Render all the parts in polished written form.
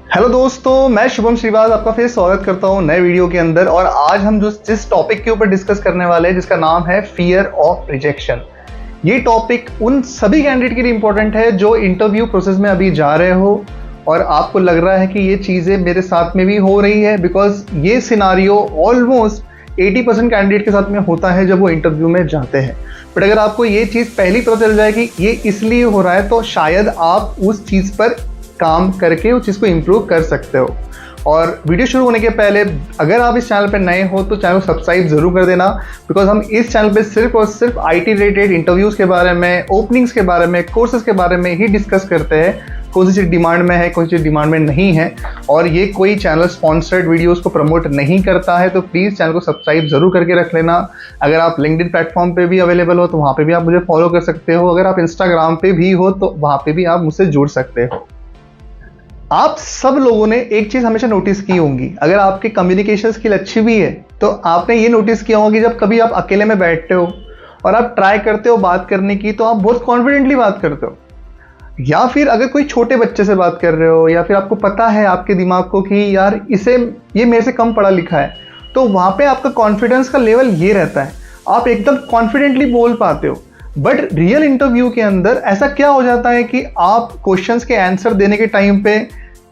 Hello दोस्तों, मैं शुभम श्रीवाल आपका फिर स्वागत करता हूं नए वीडियो के अंदर। और आज हम जिस टॉपिक के ऊपर डिस्कस करने वाले हैं जिसका नाम है फियर ऑफ रिजेक्शन। ये टॉपिक उन सभी कैंडिडेट के लिए इंपॉर्टेंट है जो इंटरव्यू प्रोसेस में अभी जा रहे हो और आपको लग रहा है कि ये चीज़ें मेरे साथ में भी हो रही है, बिकॉज ये सिनारियो ऑलमोस्ट 80% कैंडिडेट के साथ में होता है जब वो इंटरव्यू में जाते हैं। बट अगर आपको ये चीज़ पहली पता चल जाए कि ये इसलिए हो रहा है तो शायद आप उस चीज़ पर काम करके उस चीज़ को इम्प्रूव कर सकते हो। और वीडियो शुरू होने के पहले अगर आप इस चैनल पर नए हो तो चैनल को सब्सक्राइब जरूर कर देना, बिकॉज हम इस चैनल पे सिर्फ और सिर्फ IT रिलेटेड इंटरव्यूज़ के बारे में, ओपनिंग्स के बारे में, कोर्सेज के बारे में ही डिस्कस करते हैं। कौन सी चीज़ डिमांड में है, कौन सी चीज़ डिमांड में नहीं है। और ये कोई चैनल स्पॉन्सर्ड वीडियोज़ को प्रमोट नहीं करता है, तो प्लीज़ चैनल को सब्सक्राइब जरूर करके रख लेना। अगर आप लिंक्डइन प्लेटफॉर्म पे भी अवेलेबल हो तो वहाँ पे भी आप मुझे फॉलो कर सकते हो। अगर आप इंस्टाग्राम पे भी हो तो वहाँ पे भी आप मुझसे जुड़ सकते हो। आप सब लोगों ने एक चीज हमेशा नोटिस की होंगी, अगर आपकी कम्युनिकेशन स्किल अच्छी भी है तो आपने ये नोटिस किया होगा कि जब कभी आप अकेले में बैठते हो और आप ट्राई करते हो बात करने की तो आप बहुत कॉन्फिडेंटली बात करते हो। या फिर अगर कोई छोटे बच्चे से बात कर रहे हो या फिर आपको पता है आपके दिमाग को कि यार ये मेरे से कम पढ़ा लिखा है, तो वहां पे आपका कॉन्फिडेंस का लेवल ये रहता है, आप एकदम कॉन्फिडेंटली बोल पाते हो। बट रियल इंटरव्यू के अंदर ऐसा क्या हो जाता है कि आप क्वेश्चंस के आंसर देने के टाइम पे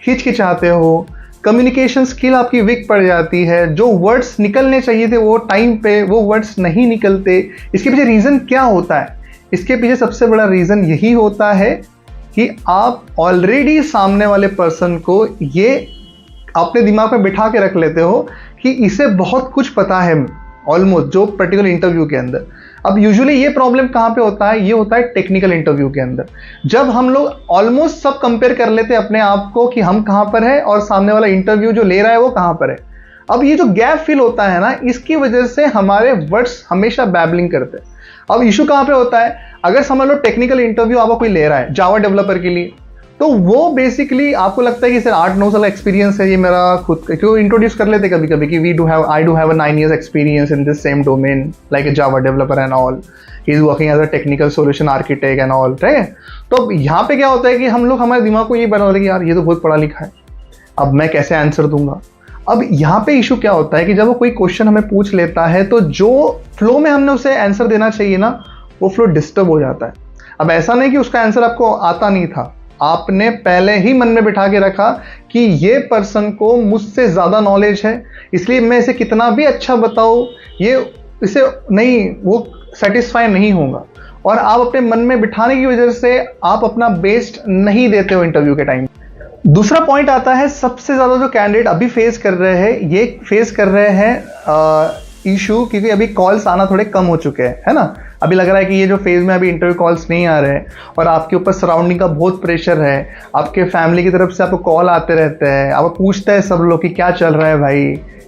हिचकिचाते हो, कम्युनिकेशन स्किल आपकी वीक पड़ जाती है, जो वर्ड्स निकलने चाहिए थे वो टाइम पे वो वर्ड्स नहीं निकलते। इसके पीछे रीज़न क्या होता है? इसके पीछे सबसे बड़ा रीज़न यही होता है कि आप ऑलरेडी सामने वाले पर्सन को ये अपने दिमाग में बिठा के रख लेते हो कि इसे बहुत कुछ पता है ऑलमोस्ट, जो पर्टिकुलर इंटरव्यू के अंदर। अब यूजुअली ये प्रॉब्लम कहाँ पे होता है? ये होता है टेक्निकल इंटरव्यू के अंदर, जब हम लोग ऑलमोस्ट सब कंपेयर कर लेते हैं अपने आप को कि हम कहाँ पर है और सामने वाला इंटरव्यू जो ले रहा है वो कहाँ पर है। अब ये जो गैप फील होता है ना, इसकी वजह से हमारे वर्ड्स हमेशा बैबलिंग करते हैं। अब इशू कहाँ पे होता है? अगर समझ लो टेक्निकल इंटरव्यू आपको कोई ले रहा है जावा डेवलपर के लिए, तो वो बेसिकली आपको लगता है कि सर 8-9 साल एक्सपीरियंस है, ये मेरा खुद का, क्यों इंट्रोड्यूस कर लेते कभी कभी कि I do have a 9 years experience in this same domain like a Java developer and all, he is working as a technical solution architect and all, ठीक है। तो यहाँ पे क्या होता है कि हम लोग हमारे दिमाग को ये बना लेते हैं कि यार ये तो बहुत पढ़ा लिखा है, अब मैं कैसे आंसर दूंगा। अब यहाँ पे इशू क्या होता है कि जब वो कोई क्वेश्चन हमें पूछ लेता है तो जो फ्लो में हमने उसे आंसर देना चाहिए ना, वो फ्लो डिस्टर्ब हो जाता है। अब ऐसा नहीं कि उसका आंसर आपको आता नहीं था, आपने पहले ही मन में बिठा के रखा कि ये पर्सन को मुझसे ज़्यादा नॉलेज है, इसलिए मैं इसे कितना भी अच्छा बताऊँ ये इसे नहीं, वो सेटिस्फाई नहीं होगा। और आप अपने मन में बिठाने की वजह से आप अपना बेस्ट नहीं देते हो इंटरव्यू के टाइम। दूसरा पॉइंट आता है, सबसे ज़्यादा जो कैंडिडेट अभी फेस कर रहे हैं, ये फेस कर रहे हैं इशू, क्योंकि अभी कॉल्स आना थोड़े कम हो चुके हैं, है ना। अभी लग रहा है कि ये जो फेज में अभी इंटरव्यू कॉल्स नहीं आ रहे हैं और आपके ऊपर सराउंडिंग का बहुत प्रेशर है, आपके फैमिली की तरफ से आपको कॉल आते रहते हैं, आप पूछते हैं सब लोग कि क्या चल रहा है भाई,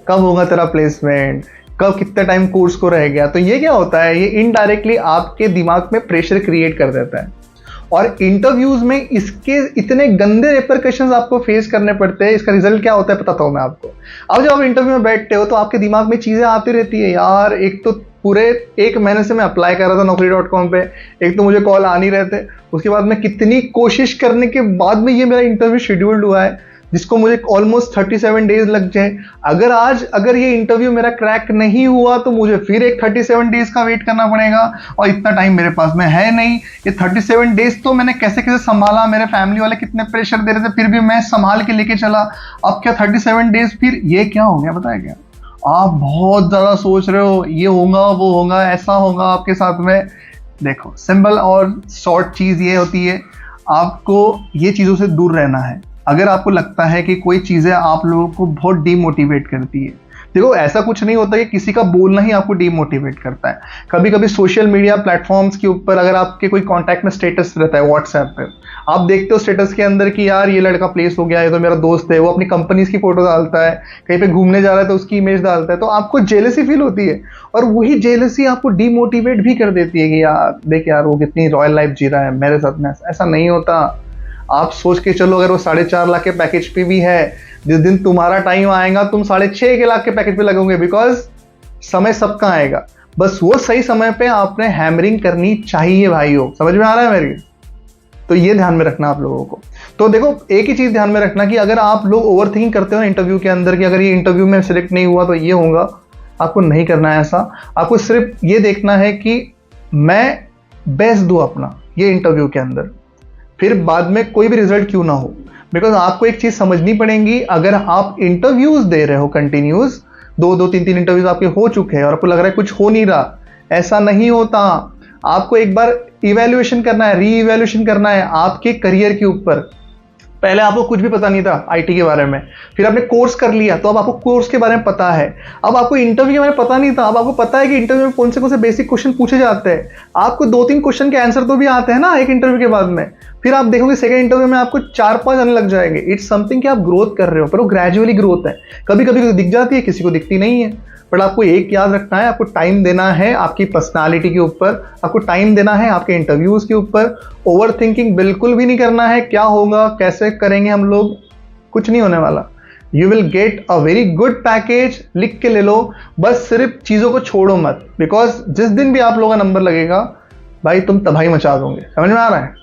कब होगा तेरा प्लेसमेंट, कब कितने टाइम कोर्स को रह गया। तो ये क्या होता है, ये इनडायरेक्टली आपके दिमाग में प्रेशर क्रिएट कर देता है और इंटरव्यूज में इसके इतने गंदे रिपरकशंस आपको फेस करने पड़ते हैं। इसका रिजल्ट क्या होता है बताता हूँ मैं आपको। अब जब आप इंटरव्यू में बैठते हो तो आपके दिमाग में चीज़ें आती रहती है, यार एक तो पूरे 1 महीने से मैं अप्लाई कर रहा था Naukri.com पे, एक तो मुझे कॉल आ नहीं रहे थे, उसके बाद मैं कितनी कोशिश करने के बाद में ये मेरा इंटरव्यू शेड्यूल्ड हुआ है जिसको मुझे ऑलमोस्ट 37 डेज लग जाए। अगर ये इंटरव्यू मेरा क्रैक नहीं हुआ तो मुझे फिर एक 37 डेज का वेट करना पड़ेगा और इतना टाइम मेरे पास में है नहीं। ये 37 डेज तो मैंने कैसे कैसे संभाला, मेरे फैमिली वाले कितने प्रेशर दे रहे थे फिर भी मैं संभाल के लेके चला। अब क्या 37 डेज फिर ये क्या हो गया बताया क्या? आप बहुत ज़्यादा सोच रहे हो ये होगा वो होगा ऐसा होगा आपके साथ में। देखो, सिंपल और शॉर्ट चीज़ ये होती है, आपको ये चीज़ों से दूर रहना है। अगर आपको लगता है कि कोई चीज़ें आप लोगों को बहुत डीमोटिवेट करती है, देखो ऐसा कुछ नहीं होता कि किसी का बोलना ही आपको डीमोटिवेट करता है। कभी कभी सोशल मीडिया प्लेटफॉर्म्स के ऊपर अगर आपके कोई कांटेक्ट में स्टेटस रहता है व्हाट्सएप पे, आप देखते हो स्टेटस के अंदर कि यार ये लड़का प्लेस हो गया है, तो मेरा दोस्त है, वो अपनी कंपनीज की फोटो डालता है, कहीं पे घूमने जा रहा है तो उसकी इमेज डालता है, तो आपको जेलसी फील होती है और वही जेलसी आपको डीमोटिवेट भी कर देती है कि यार देख यार वो कितनी रॉयल लाइफ जी रहा है, मेरे साथ में ऐसा नहीं होता। आप सोच के चलो, अगर वो 4.5 लाख के पैकेज पे भी है, जिस दिन तुम्हारा टाइम आएगा तुम 6.5 लाख के पैकेज पे लगोगे, बिकॉज समय सबका आएगा। बस वो सही समय पे आपने हैमरिंग करनी चाहिए भाइयों, समझ में आ रहा है मेरे? तो ये ध्यान में रखना आप लोगों को। तो देखो एक ही चीज ध्यान में रखना कि अगर आप लोग ओवर थिंकिंग करते हो ना इंटरव्यू के अंदर कि अगर ये इंटरव्यू में सिलेक्ट नहीं हुआ तो ये होगा, आपको नहीं करना है ऐसा। आपको सिर्फ ये देखना है कि मैं बेस्ट दूं अपना ये इंटरव्यू के अंदर, फिर बाद में कोई भी रिजल्ट क्यों ना हो। बिकॉज आपको एक चीज समझनी पड़ेगी, अगर आप इंटरव्यूज दे रहे हो कंटिन्यूस, दो तीन इंटरव्यूज आपके हो चुके हैं और आपको लग रहा है कुछ हो नहीं रहा, ऐसा नहीं होता। आपको एक बार इवैल्यूएशन करना है, री इवैल्यूएशन करना है आपके करियर के ऊपर। पहले आपको कुछ भी पता नहीं था आईटी के बारे में, फिर आपने कोर्स कर लिया तो अब आपको कोर्स के बारे में पता है। अब आपको इंटरव्यू के बारे में पता नहीं था, अब आपको पता है कि इंटरव्यू में कौन से बेसिक क्वेश्चन पूछे जाते हैं। आपको 2-3 क्वेश्चन के आंसर तो भी आते हैं ना एक इंटरव्यू के बाद में, फिर आप देखोगे सेकंड इंटरव्यू में आपको 4-5 आने लग जाएंगे। इट्स समथिंग कि आप ग्रोथ कर रहे हो, पर वो ग्रेजुअली ग्रोथ है। कभी कभी दिख जाती है, किसी को दिखती नहीं है। बट आपको एक याद रखना है, आपको टाइम देना है आपकी पर्सनालिटी के ऊपर, आपको टाइम देना है आपके इंटरव्यूज के ऊपर। ओवर थिंकिंग बिल्कुल भी नहीं करना है, क्या होगा कैसे करेंगे हम लोग, कुछ नहीं होने वाला। You will get a very good package, लिख के ले लो, बस सिर्फ चीज़ों को छोड़ो मत। बिकॉज जिस दिन भी आप लोगों का नंबर लगेगा भाई तुम तबाही मचा दोगे। समझ में आ रहा है?